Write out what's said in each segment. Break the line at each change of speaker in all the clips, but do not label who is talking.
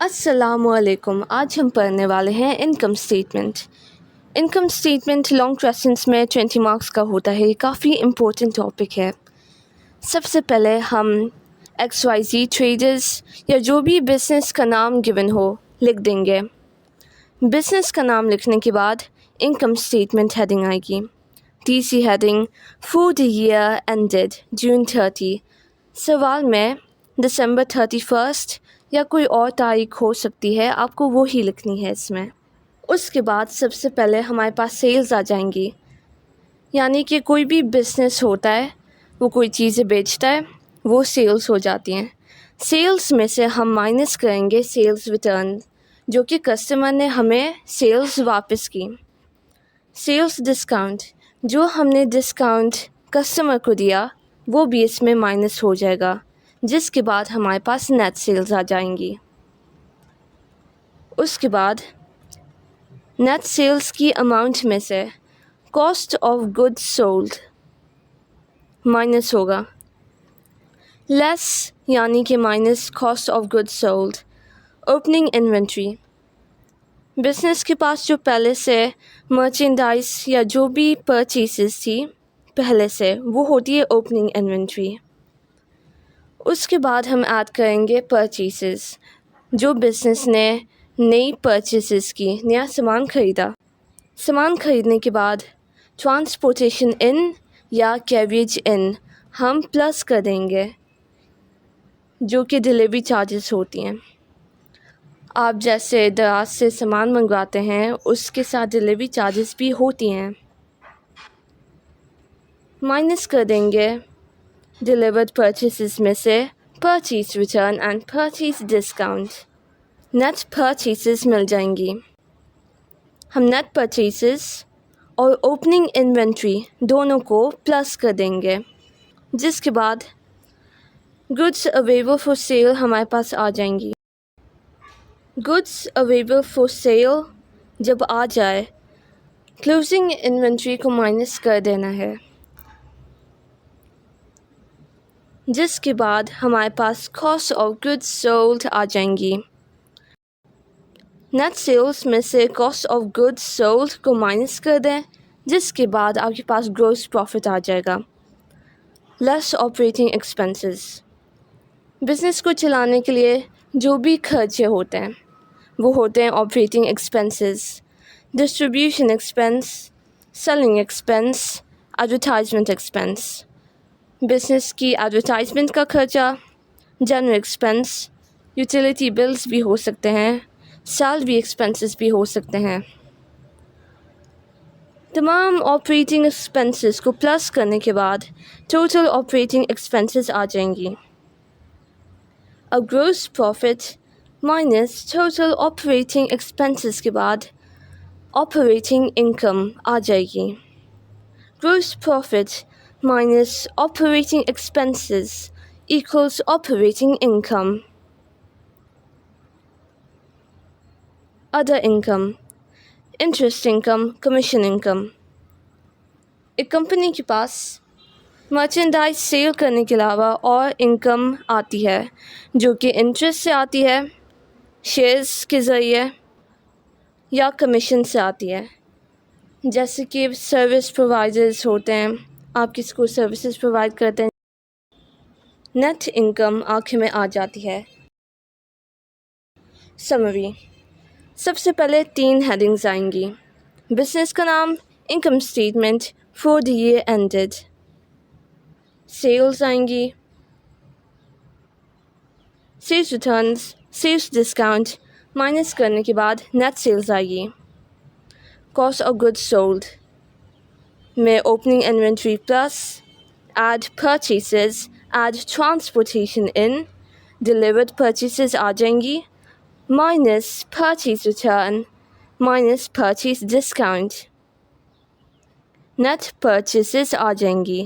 अस्सलामुअलैकुम। आज हम पढ़ने वाले हैं income statement. Income statement long questions में 20 मार्क्स का होता है। काफ़ी इम्पोर्टेंट टॉपिक है। सबसे पहले हम XYZ ट्रेडर्स या जो भी बिज़नेस का नाम गिवन हो लिख देंगे। बिज़नेस का नाम लिखने के बाद इनकम स्टेटमेंट हेडिंग आएगी। तीसरी heading for the year ended June 30। सवाल में दिसंबर 31 या कोई और तारीख हो सकती है, आपको वो ही लिखनी है इसमें। उसके बाद सबसे पहले हमारे पास सेल्स आ जाएंगी, यानी कि कोई भी बिज़नेस होता है, वो कोई चीज़ें बेचता है, वो सेल्स हो जाती हैं। सेल्स में से हम माइनस करेंगे सेल्स रिटर्न, जो कि कस्टमर ने हमें सेल्स वापस की। सेल्स डिस्काउंट, जो हमने डिस्काउंट कस्टमर को दिया, वो भी इसमें माइनस हो जाएगा, जिसके बाद हमारे पास नेट सेल्स आ जाएंगी। उसके बाद नेट सेल्स की अमाउंट में से cost of goods sold minus होगा। लेस यानी कि minus cost of goods sold. Opening inventory, business के पास जो पहले से मर्चेंडाइज या जो भी परचेसेस थी पहले से, वो होती है ओपनिंग इन्वेंट्री। उसके बाद हम ऐड करेंगे परचेसेस, जो बिज़नेस ने नई परचेसेस की, नया सामान ख़रीदा। सामान ख़रीदने के बाद ट्रांसपोर्टेशन इन या कैरियज इन हम प्लस कर देंगे, जो कि डिलीवरी चार्जेस होती हैं। आप जैसे दराज से सामान मंगवाते हैं, उसके साथ डिलीवरी चार्जेस भी होती हैं। माइनस कर देंगे डिलीवर्ड परचेसेस में से purchase return and purchase discount. Net purchases मिल जाएंगी। हम नेट परचेसेस और ओपनिंग इन्वेंट्री दोनों को प्लस कर देंगे, जिसके बाद गुड्स अवेलेबल फॉर सेल हमारे पास आ जाएंगी। गुड्स अवेलेबल फॉर सेल जब आ जाए, क्लोजिंग इन्वेंट्री को माइनस कर देना है, जिसके बाद हमारे पास कॉस्ट ऑफ गुड्स सोल्ड आ जाएंगी। नेट सेल्स में से कॉस्ट ऑफ गुड्स सोल्ड को माइनस कर दें, जिसके बाद आपके पास ग्रॉस प्रॉफिट आ जाएगा। लेस ऑपरेटिंग एक्सपेंसेस, बिज़नेस को चलाने के लिए जो भी खर्चे होते हैं, वो होते हैं operating expenses. Distribution expense, selling expense, advertisement expense. Business की एडवर्टाइजमेंट का खर्चा, जनरल एक्सपेंस, यूटिलिटी बिल्स भी हो सकते हैं, सैलरी एक्सपेंसेस भी हो सकते हैं। तमाम ऑपरेटिंग एक्सपेंसेस को प्लस करने के बाद टोटल ऑपरेटिंग एक्सपेंसेस आ जाएंगी। अब gross profit minus total operating expenses के बाद ऑपरेटिंग इनकम आ जाएगी। Gross profit minus operating expenses equals operating income. Other income, interest income, commission income. एक कंपनी के पास मर्चेंडाइज सेल करने के अलावा और इनकम आती है, जो कि इंटरेस्ट से आती है, शेयर्स के ज़रिए, या कमीशन से आती है। जैसे कि सर्विस प्रोवाइडर्स होते हैं, आप किसी को सर्विसेज प्रोवाइड करते हैं। नेट इनकम आखिर में आ जाती है। समरी, सबसे पहले 3 हेडिंग्स आएंगी। बिज़नेस का नाम, income statement for the year ended. Sales आएंगी, sales returns, sales discount minus करने के बाद नेट सेल्स आएगी। कॉस्ट ऑफ गुड्स सोल्ड में opening inventory plus add purchases, add transportation in, delivered purchases आ जाएंगी, minus purchase return, minus purchase discount. Net purchases आ जाएंगी।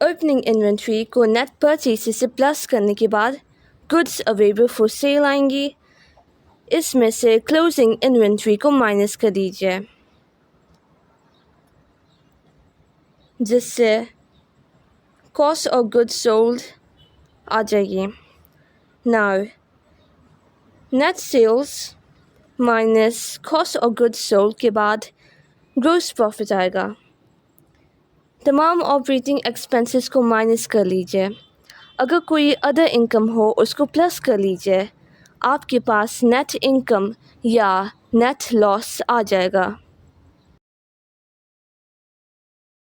ओपनिंग इन्वेंट्री को नेट परचेसेस से प्लस करने के बाद गुड्स अवेलेबल फॉर सेल आएंगी। इसमें से क्लोजिंग इन्वेंट्री को माइनस कर दीजिए, जिससे कॉस्ट ऑफ गुड्स सोल्ड आ जाएगी। Now net sales minus cost of goods sold के बाद ग्रॉस प्रॉफिट आएगा। तमाम ऑपरेटिंग एक्सपेंसेस को माइनस कर लीजिए। अगर कोई अदर इनकम हो उसको प्लस कर लीजिए। आपके पास नेट इनकम या नेट लॉस आ जाएगा।